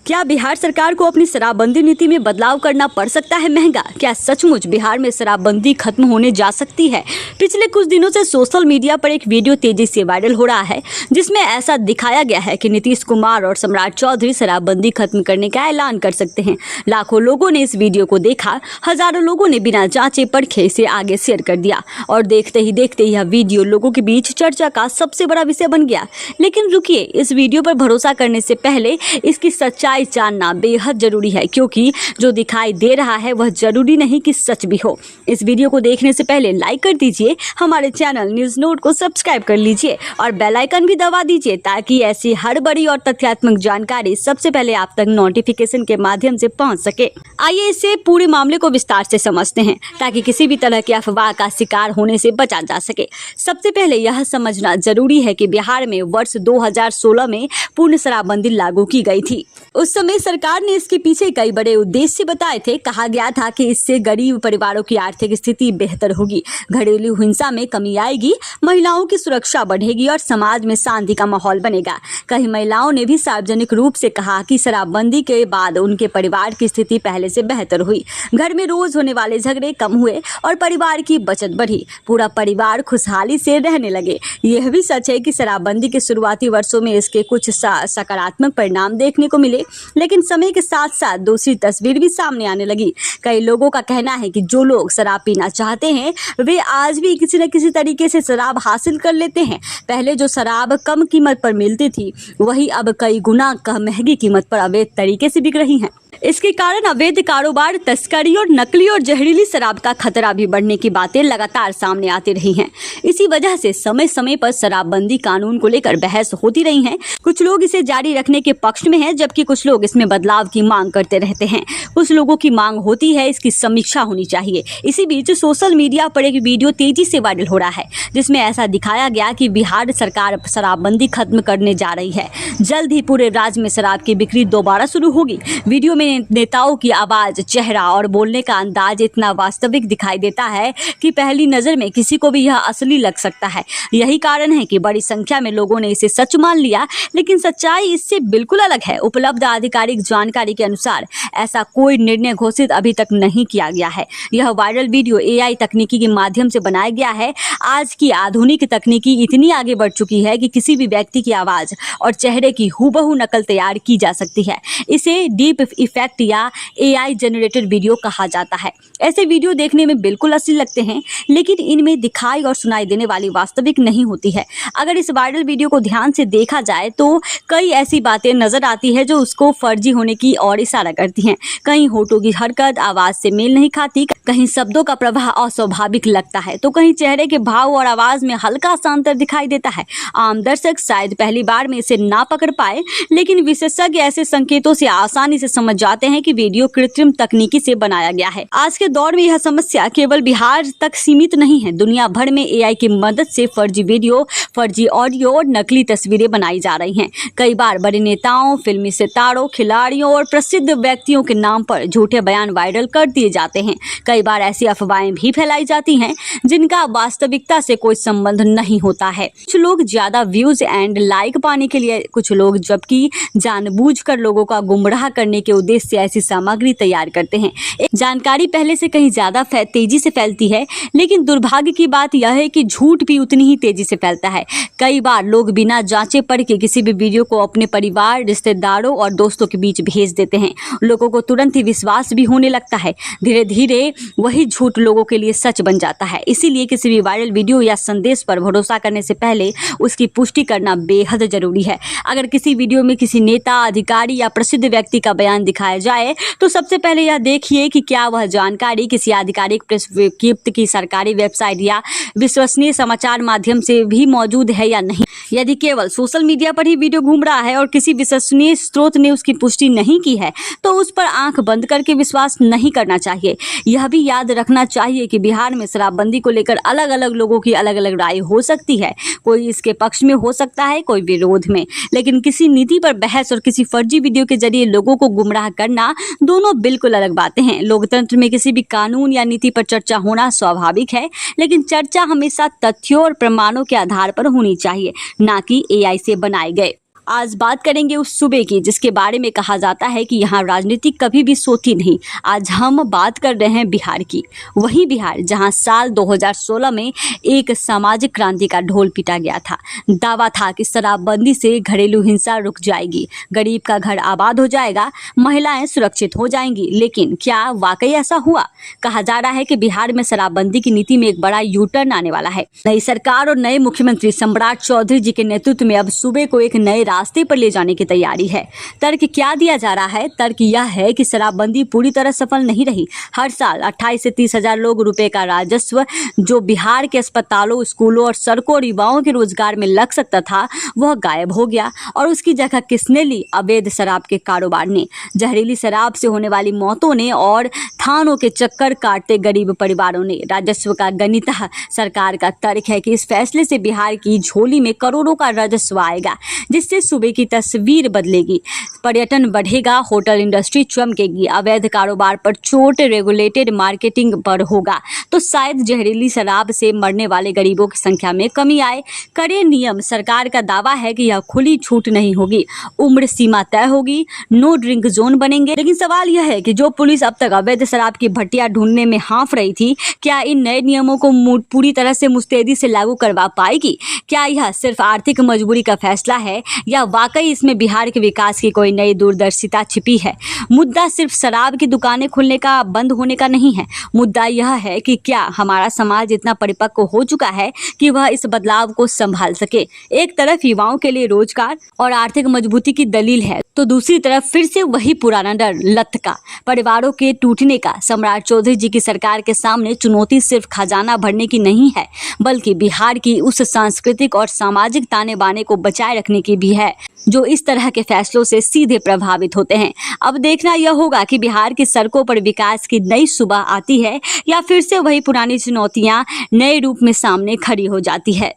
क्या बिहार सरकार को अपनी शराबबंदी नीति में बदलाव करना पड़ सकता है महंगा? क्या सचमुच बिहार में शराबबंदी खत्म होने जा सकती है? पिछले कुछ दिनों से सोशल मीडिया पर एक वीडियो तेजी से वायरल हो रहा है, जिसमें ऐसा दिखाया गया है कि नीतीश कुमार और सम्राट चौधरी शराबबंदी खत्म करने का ऐलान कर सकते हैं। लाखों लोगों ने इस वीडियो को देखा, हजारों लोगों ने बिना जांचे परखे इसे आगे शेयर कर दिया और देखते ही देखते यह वीडियो लोगों के बीच चर्चा का सबसे बड़ा विषय बन गया। लेकिन रुकिए, इस वीडियो पर भरोसा करने से पहले इसकी सच्चाई जानना बेहद जरूरी है, क्योंकि जो दिखाई दे रहा है वह जरूरी नहीं कि सच भी हो। इस वीडियो को देखने से पहले लाइक कर दीजिए, हमारे चैनल न्यूज नोट को सब्सक्राइब कर लीजिए और बेल आइकन भी दबा दीजिए, ताकि ऐसी हर बड़ी और तथ्यात्मक जानकारी सबसे पहले आप तक नोटिफिकेशन के माध्यम से पहुंच सके। आइए इसे पूरे मामले को विस्तार से समझते हैं, ताकि किसी भी तरह की अफवाह का शिकार होने से बचा जा सके। सबसे पहले यह समझना जरूरी है कि बिहार में वर्ष 2016 में पूर्ण शराबबंदी लागू की गई थी। उस समय सरकार ने इसके पीछे कई बड़े उद्देश्य बताए थे। कहा गया था कि इससे गरीब परिवारों की आर्थिक स्थिति बेहतर होगी, घरेलू हिंसा में कमी आएगी, महिलाओं की सुरक्षा बढ़ेगी और समाज में शांति का माहौल बनेगा। कई महिलाओं ने भी सार्वजनिक रूप से कहा कि शराबबंदी के बाद उनके परिवार की स्थिति पहले से बेहतर हुई, घर में रोज होने वाले झगड़े कम हुए और परिवार की बचत बढ़ी, पूरा परिवार खुशहाली से रहने लगे। यह भी सच है कि शराबबंदी के शुरुआती वर्षों में इसके कुछ सकारात्मक परिणाम देखने को मिले, लेकिन समय के साथ साथ दूसरी तस्वीर भी सामने आने लगी। कई लोगों का कहना है कि जो लोग शराब पीना चाहते हैं वे आज भी किसी न किसी तरीके से शराब हासिल कर लेते हैं। पहले जो शराब कम कीमत पर मिलती थी, वही अब कई गुना महंगी कीमत पर अवैध तरीके से बिक रही हैं। इसके कारण अवैध कारोबार, तस्करी और नकली और जहरीली शराब का खतरा भी बढ़ने की बातें लगातार सामने आती रही हैं। इसी वजह से समय समय पर शराबबंदी कानून को लेकर बहस होती रही है। कुछ लोग इसे जारी रखने के पक्ष में हैं, जबकि कुछ लोग इसमें बदलाव की मांग करते रहते हैं। कुछ लोगों की मांग होती है इसकी समीक्षा होनी चाहिए। इसी बीच सोशल मीडिया पर एक वीडियो तेजी से वायरल हो रहा है, जिसमें ऐसा दिखाया गया कि बिहार सरकार शराबबंदी खत्म करने जा रही है। जल्द ही पूरे राज्य में शराब की बिक्री दोबारा शुरू होगी। वीडियो में नेताओं की आवाज, चेहरा और बोलने का अंदाज इतना वास्तविक दिखाई देता है कि पहली नजर में किसी को भी यह असली लग सकता है। यही कारण है कि बड़ी संख्या में लोगों ने इसे सच मान लिया, लेकिन सच्चाई इससे बिल्कुल अलग है। उपलब्ध आधिकारिक जानकारी के अनुसार ऐसा कोई निर्णय घोषित अभी तक नहीं किया गया है। यह वायरल वीडियो AI तकनीकी के माध्यम से बनाया गया है। आज की आधुनिक तकनीकी इतनी आगे बढ़ चुकी है कि किसी भी व्यक्ति की आवाज और चेहरे की हूबहू नकल तैयार की जा सकती है। इसे डीप इफेक्ट या AI जनरेटेड वीडियो कहा जाता है। ऐसे वीडियो देखने में बिल्कुल असली लगते हैं, लेकिन इनमें दिखाई और सुनाई देने वाली वास्तविक नहीं होती है। अगर इस वायरल वीडियो को ध्यान से देखा जाए तो कई ऐसी बातें नजर आती है जो उसको फर्जी होने की ओर इशारा करती हैं। कहीं होठों की हरकत आवाज से मेल नहीं खाती, कहीं शब्दों का प्रवाह अस्वाभाविक लगता है, तो कहीं चेहरे के भाव और आवाज में हल्का सा अंतर दिखाई देता है। आम दर्शक शायद पहली बार में इसे ना पकड़ पाए, लेकिन विशेषज्ञ ऐसे संकेतों से आसानी से समझ जाते हैं कि वीडियो कृत्रिम तकनीकी से बनाया गया है। आज के दौर में यह समस्या केवल बिहार तक सीमित नहीं है। दुनिया भर में AI की मदद से फर्जी वीडियो, फर्जी ऑडियो और नकली तस्वीरें बनाई जा रही हैं। कई बार बड़े नेताओं, फिल्मी सितारों, खिलाड़ियों और प्रसिद्ध व्यक्तियों के नाम पर झूठे बयान वायरल कर दिए जाते हैं। कई बार ऐसी अफवाहें भी फैलाई जाती हैं जिनका वास्तविकता से कोई संबंध नहीं होता है। कुछ लोग ज्यादा व्यूज एंड लाइक पाने के लिए, कुछ लोग जबकि जानबूझकर लोगों का गुमराह करने के उद्देश्य से ऐसी सामग्री तैयार करते हैं। जानकारी पहले से कहीं ज्यादा तेजी से फैलती है, लेकिन दुर्भाग्य की बात यह है कि झूठ भी उतनी ही तेजी से फैलता है। कई बार लोग बिना जांचे परखे किसी भी वीडियो को अपने परिवार, रिश्तेदारों और दोस्तों के बीच भेज देते हैं। लोगों को तुरंत ही विश्वास भी होने लगता है। धीरे धीरे वही झूठ लोगों के लिए सच बन जाता है। इसीलिए किसी भी वायरल वीडियो या संदेश पर भरोसा करने से पहले उसकी पुष्टि करना बेहद जरूरी है। अगर किसी वीडियो में किसी नेता, अधिकारी या प्रसिद्ध व्यक्ति का बयान दिखाया जाए तो सबसे पहले यह देखिए कि क्या वह जानकारी किसी आधिकारिक प्रेस विज्ञप्ति की, सरकारी वेबसाइट या विश्वसनीय समाचार माध्यम से भी मौजूद है या नहीं। यदि केवल सोशल मीडिया पर ही वीडियो घूम रहा है और किसी विश्वसनीय स्रोत ने उसकी पुष्टि नहीं की है, तो उस पर आंख बंद करके विश्वास नहीं करना चाहिए। यह भी याद रखना चाहिए कि बिहार में शराबबंदी को लेकर अलग अलग लोगों की अलग अलग राय हो सकती है। कोई इसके पक्ष में हो सकता है, कोई विरोध में, लेकिन किसी नीति पर बहस और किसी फर्जी वीडियो के जरिए लोगों को गुमराह करना दोनों बिल्कुल अलग बातें हैं। लोकतंत्र में किसी भी कानून या नीति पर चर्चा होना स्वाभाविक है, लेकिन चर्चा हमेशा तथ्यों और प्रमाणों के आधार पर होनी चाहिए, ना कि AI से बनाए गए आज बात करेंगे उस सूबे की जिसके बारे में कहा जाता है कि यहाँ राजनीति कभी भी सोती नहीं। आज हम बात कर रहे हैं बिहार की। वही बिहार जहाँ साल 2016 में एक सामाजिक क्रांति का ढोल पीटा गया था। दावा था कि शराबबंदी से घरेलू हिंसा रुक जाएगी, गरीब का घर आबाद हो जाएगा, महिलाएं सुरक्षित हो जाएंगी। लेकिन क्या वाकई ऐसा हुआ? कहा जा रहा है कि बिहार में शराबबंदी की नीति में एक बड़ा यू टर्न आने वाला है। नई सरकार और नए मुख्यमंत्री सम्राट चौधरी जी के नेतृत्व में अब सूबे को एक नए रास्ते पर ले जाने की तैयारी है। तर्क क्या दिया जा रहा है? तर्क यह है कि शराबबंदी पूरी तरह सफल नहीं रही। हर साल 28 से 30 हजार लोग रुपए का राजस्व जो बिहार के अस्पतालों, स्कूलों और सड़कों और युवाओं के रोजगार में लग सकता था वह गायब हो गया। और उसकी जगह किसने ली? अवैध शराब के कारोबार ने। जहरीली शराब से होने वाली मौतों ने और थानों के चक्कर काटते गरीब परिवारों ने। राजस्व का गणित सरकार का तर्क है कि इस फैसले से बिहार की झोली में करोड़ों का राजस्व आएगा, जिससे सूबे की तस्वीर बदलेगी, पर्यटन बढ़ेगा, होटल इंडस्ट्री चमकेगी, अवैध कारोबार पर चोट रेगुलेटेड मार्केटिंग पर होगा तो शायद जहरीली शराब से मरने वाले गरीबों की संख्या में कमी आए। कड़े नियम। सरकार का दावा है कि यह खुली छूट नहीं होगी, उम्र सीमा तय होगी, नो ड्रिंक जोन बनेंगे। लेकिन सवाल यह है कि जो पुलिस अब तक अवैध शराब की भट्टियां ढूंढने में हाँफ रही थी, क्या इन नए नियमों को पूरी तरह से मुस्तैदी से लागू करवा पाएगी? क्या यह सिर्फ आर्थिक मजबूरी का फैसला है या वाकई इसमें बिहार के विकास की कोई नई दूरदर्शिता छिपी है? मुद्दा सिर्फ शराब की दुकानें खुलने का, बंद होने का नहीं है। मुद्दा यह है कि क्या हमारा समाज इतना परिपक्व हो चुका है कि वह इस बदलाव को संभाल सके। एक तरफ युवाओं के लिए रोजगार और आर्थिक मजबूती की दलील है तो दूसरी तरफ फिर से वही पुराना डर, लत का, परिवारों के टूटने का। सम्राट चौधरी जी की सरकार के सामने चुनौती सिर्फ खजाना भरने की नहीं है, बल्कि बिहार की उस सांस्कृतिक और सामाजिक ताने बाने को बचाए रखने की भी है जो इस तरह के फैसलों से सीधे प्रभावित होते हैं। अब देखना यह होगा कि बिहार की सड़कों पर विकास की नई सुबह आती है या फिर से वही पुरानी चुनौतियां नए रूप में सामने खड़ी हो जाती है।